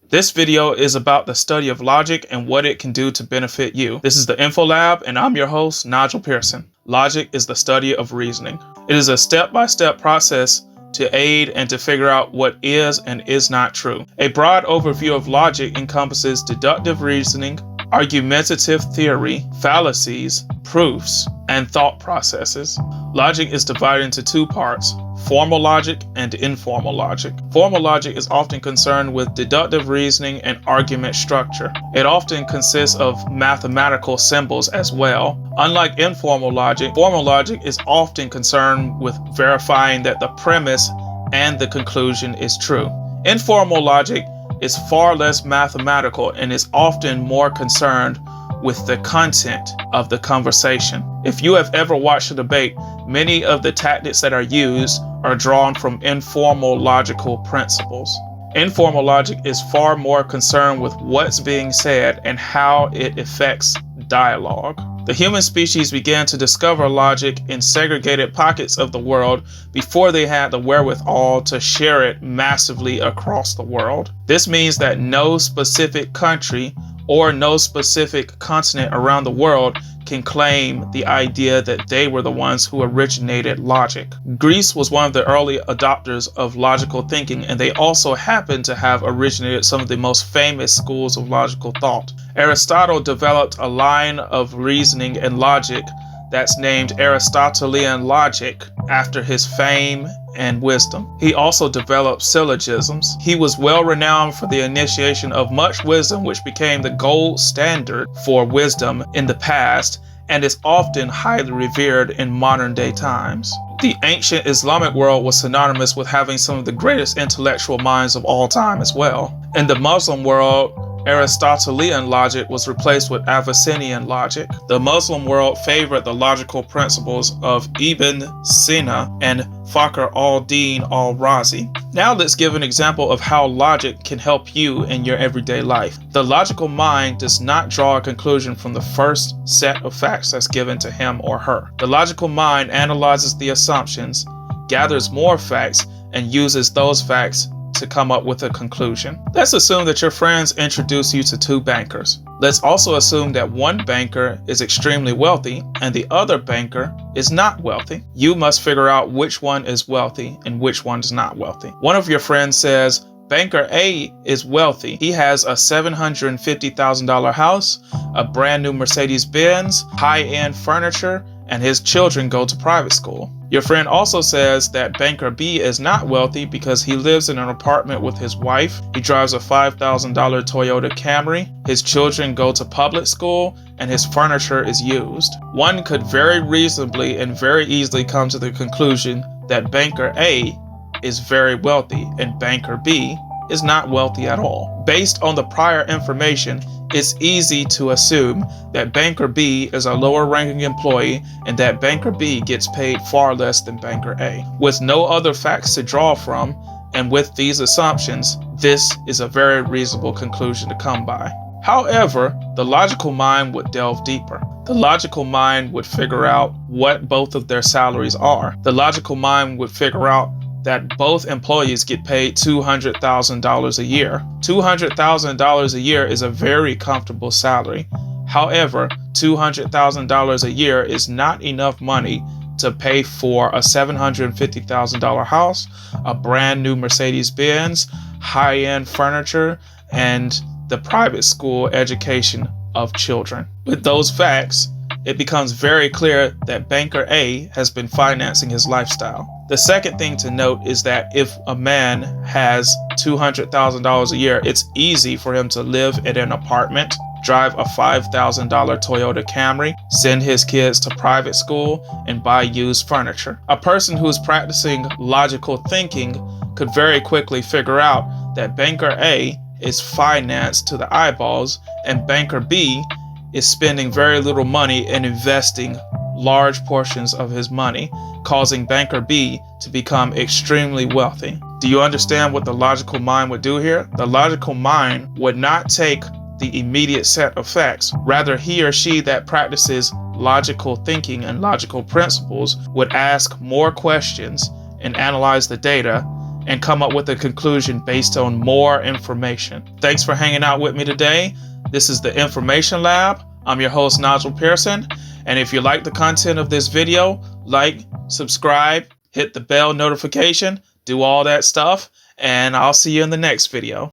This video is about the study of logic and what it can do to benefit you. This is the InfoLab, and I'm your host, Nigel Pearson. Logic is the study of reasoning. It is a step-by-step process to aid and to figure out what is and is not true. A broad overview of logic encompasses deductive reasoning, argumentative theory, fallacies, proofs, and thought processes. Logic is divided into two parts: formal logic and informal logic. Formal logic is often concerned with deductive reasoning and argument structure. It often consists of mathematical symbols as well. Unlike informal logic, formal logic is often concerned with verifying that the premise and the conclusion is true. Informal logic is far less mathematical and is often more concerned with the content of the conversation. If you have ever watched a debate, many of the tactics that are used are drawn from informal logical principles. Informal logic is far more concerned with what's being said and how it affects dialogue. The human species began to discover logic in segregated pockets of the world before they had the wherewithal to share it massively across the world. This means that no specific country or no specific continent around the world can claim the idea that they were the ones who originated logic. Greece was one of the early adopters of logical thinking, and they also happen to have originated some of the most famous schools of logical thought. Aristotle developed a line of reasoning and logic that's named Aristotelian logic after his fame and wisdom. He also developed syllogisms. He was well renowned for the initiation of much wisdom, which became the gold standard for wisdom in the past and is often highly revered in modern day times. The ancient Islamic world was synonymous with having some of the greatest intellectual minds of all time as well. In the Muslim world, Aristotelian logic was replaced with Avicennian logic. The Muslim world favored the logical principles of Ibn Sina and Fakhr al-Din al-Razi. Now let's give an example of how logic can help you in your everyday life. The logical mind does not draw a conclusion from the first set of facts that's given to him or her. The logical mind analyzes the assumptions, gathers more facts, and uses those facts to come up with a conclusion. Let's assume that your friends introduce you to two bankers. Let's also assume that one banker is extremely wealthy and the other banker is not wealthy. You must figure out which one is wealthy and which one is not wealthy. One of your friends says, Banker A is wealthy. He has a $750,000 house, a brand new Mercedes-Benz, high-end furniture, and his children go to private school. Your friend also says that Banker B is not wealthy because he lives in an apartment with his wife. He drives a $5,000 Toyota Camry. His children go to public school and his furniture is used. One could very reasonably and very easily come to the conclusion that Banker A is very wealthy and Banker B is not wealthy at all. Based on the prior information, it's easy to assume that Banker B is a lower ranking employee and that Banker B gets paid far less than Banker A. With no other facts to draw from, and with these assumptions, this is a very reasonable conclusion to come by. However, the logical mind would delve deeper. The logical mind would figure out what both of their salaries are. The logical mind would figure out that both employees get paid $200,000 a year. $200,000 a year is a very comfortable salary. However, $200,000 a year is not enough money to pay for a $750,000 house, a brand new Mercedes-Benz, high-end furniture, and the private school education of children. With those facts, it becomes very clear that Banker A has been financing his lifestyle. The second thing to note is that if a man has $200,000 a year, it's easy for him to live in an apartment, drive a $5,000 Toyota Camry, send his kids to private school, and buy used furniture. A person who's practicing logical thinking could very quickly figure out that Banker A is financed to the eyeballs and Banker B is spending very little money and investing large portions of his money, causing Banker B to become extremely wealthy. Do you understand what the logical mind would do here? The logical mind would not take the immediate set of facts. Rather, he or she that practices logical thinking and logical principles would ask more questions and analyze the data and come up with a conclusion based on more information. Thanks for hanging out with me today. This is the Information Lab. I'm your host, Nigel Pearson. And if you like the content of this video, like, subscribe, hit the bell notification, do all that stuff, and I'll see you in the next video.